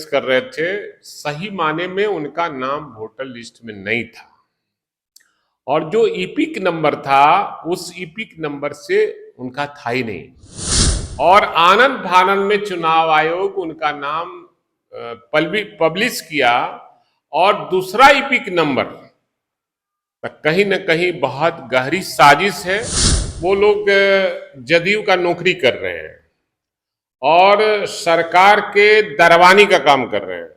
कर रहे थे, सही माने में उनका नाम वोटर लिस्ट में नहीं था और जो ईपिक नंबर था उस ईपिक नंबर से उनका था ही नहीं और आनंद फानंद में चुनाव आयोग उनका नाम पब्लिश किया और दूसरा ईपिक नंबर कहीं न कहीं बहुत गहरी साजिश है। वो लोग जदयू का नौकरी कर रहे हैं और सरकार के दरवानी का काम कर रहे हैं।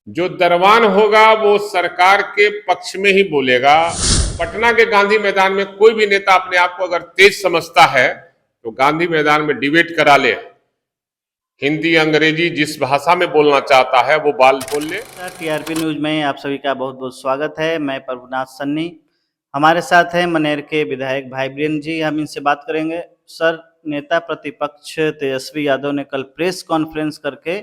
जो दरवान होगा वो सरकार के पक्ष में ही बोलेगा। पटना के गांधी मैदान में कोई भी नेता अपने आप को अगर तेज समझता है तो गांधी मैदान में डिबेट करा ले, हिंदी अंग्रेजी जिस भाषा में बोलना चाहता है वो बोल ले। टीआरपी न्यूज में आप सभी का बहुत बहुत स्वागत है। मैं प्रभुनाथ सन्नी, हमारे साथ हैं मनेर के विधायक भाई वीरेंद्र जी। हम इनसे बात करेंगे। सर, नेता प्रतिपक्ष तेजस्वी यादव ने कल प्रेस कॉन्फ्रेंस करके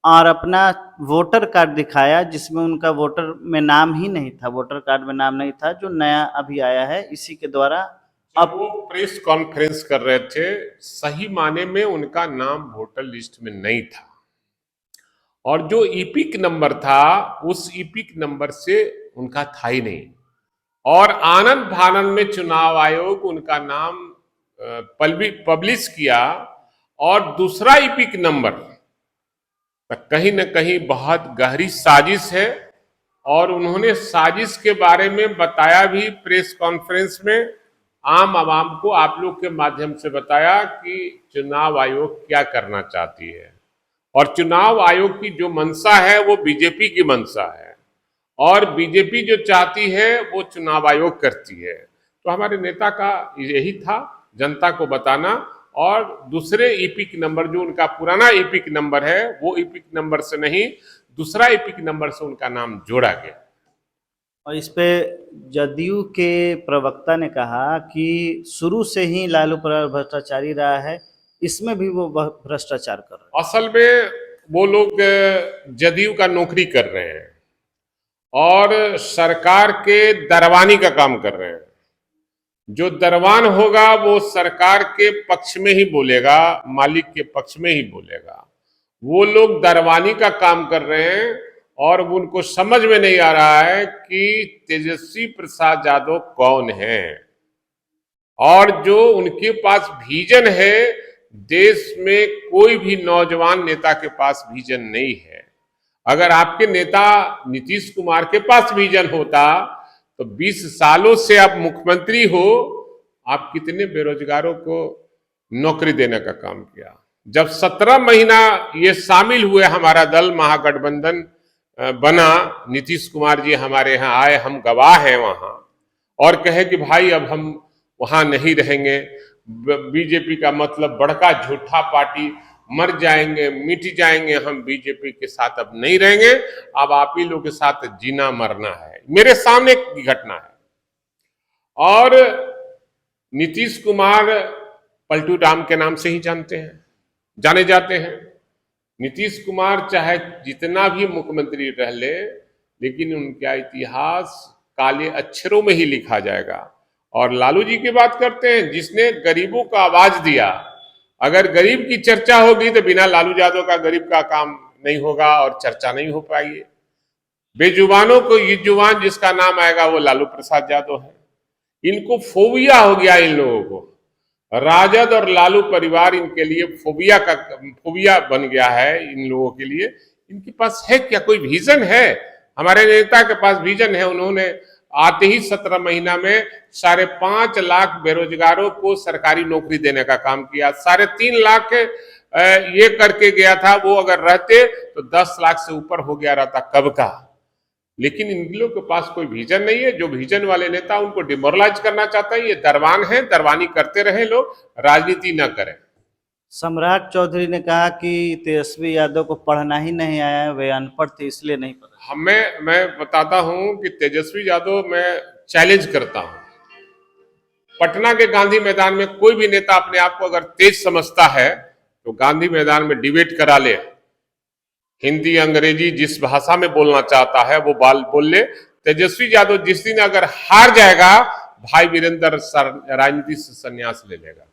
और अपना वोटर कार्ड दिखाया जिसमें उनका वोटर में नाम ही नहीं था, वोटर कार्ड में नाम नहीं था, जो नया अभी आया है। इसी के द्वारा अब वो प्रेस कॉन्फ्रेंस कर रहे थे, सही माने में उनका नाम वोटर लिस्ट में नहीं था और जो ईपिक नंबर था उस ईपिक नंबर से उनका था ही नहीं और आनंद फानंद में चुनाव आयोग उनका नाम पब्लिश किया और दूसरा ईपिक नंबर कहीं न कहीं बहुत गहरी साजिश है और उन्होंने साजिश के बारे में बताया भी प्रेस कॉन्फ्रेंस में। आम आवाम को आप लोग के माध्यम से बताया कि चुनाव आयोग क्या करना चाहती है और चुनाव आयोग की जो मंशा है वो बीजेपी की मंशा है और बीजेपी जो चाहती है वो चुनाव आयोग करती है। तो हमारे नेता का यही था जनता को बताना और दूसरे ईपिक नंबर जो उनका पुराना ईपिक नंबर है वो ईपिक नंबर से नहीं, दूसरा ईपिक नंबर से उनका नाम जोड़ा गया। और इस पे जदयू के प्रवक्ता ने कहा कि शुरू से ही लालू प्रसाद भ्रष्टाचारी रहा है, इसमें भी वो भ्रष्टाचार कर रहे हैं। असल में वो लोग जदयू का नौकरी कर रहे हैं और सरकार के दरवानी का काम कर रहे हैं। जो दरवान होगा वो सरकार के पक्ष में ही बोलेगा, मालिक के पक्ष में ही बोलेगा। वो लोग दरवानी का काम कर रहे हैं और उनको समझ में नहीं आ रहा है कि तेजस्वी प्रसाद यादव कौन है और जो उनके पास विजन है। देश में कोई भी नौजवान नेता के पास विजन नहीं है। अगर आपके नेता नीतीश कुमार के पास विजन होता तो 20 सालों से आप मुख्यमंत्री हो, आप कितने बेरोजगारों को नौकरी देने का काम किया। जब 17 महीना ये शामिल हुए, हमारा दल महागठबंधन बना, नीतीश कुमार जी हमारे यहाँ आए, हम गवाह हैं वहां, और कहे कि भाई अब हम वहां नहीं रहेंगे, बीजेपी का मतलब बड़का झूठा पार्टी, मर जाएंगे मिट जाएंगे, हम बीजेपी के साथ अब नहीं रहेंगे, अब आप ही लोग के साथ जीना मरना है। मेरे सामने की घटना है और नीतीश कुमार पलटू राम के नाम से ही जाने जाते हैं। नीतीश कुमार चाहे जितना भी मुख्यमंत्री रह ले, लेकिन उनका इतिहास काले अक्षरों में ही लिखा जाएगा। और लालू जी की बात करते हैं, जिसने गरीबों को आवाज दिया। अगर गरीब की चर्चा होगी तो बिना लालू यादव का गरीब का काम नहीं होगा और चर्चा नहीं हो पाएगी। बेजुबानों को ये जुबान जिसका नाम आएगा वो लालू प्रसाद यादव है। इनको फोबिया हो गया, इन लोगों को राजद और लालू परिवार इनके लिए फोबिया बन गया है। इन लोगों के लिए इनके पास है क्या कोई विजन है? हमारे नेता के पास विजन है। उन्होंने आते ही 17 महीना में 5.5 लाख बेरोजगारों को सरकारी नौकरी देने का काम किया। 3.5 लाख ये करके गया था, वो अगर रहते तो 10 लाख से ऊपर हो गया रहता कब का। लेकिन इन लोगों के पास कोई विजन नहीं है। जो विजन वाले नेता उनको डिमोरलाइज करना चाहता है। ये दरबान है, दरबानी करते रहे लोग, राजनीति न करें। सम्राट चौधरी ने कहा कि तेजस्वी यादव को पढ़ना ही नहीं आया है, वे अनपढ़ थे इसलिए नहीं पढ़ा। मैं बताता हूं कि तेजस्वी यादव मैं चैलेंज करता हूं। पटना के गांधी मैदान में कोई भी नेता अपने आप को अगर तेज समझता है तो गांधी मैदान में डिबेट करा ले, हिंदी अंग्रेजी जिस भाषा में बोलना चाहता है वो बोल ले। तेजस्वी यादव जिस दिन अगर हार जाएगा, भाई वीरेंद्र राजनीति से संन्यास ले लेगा।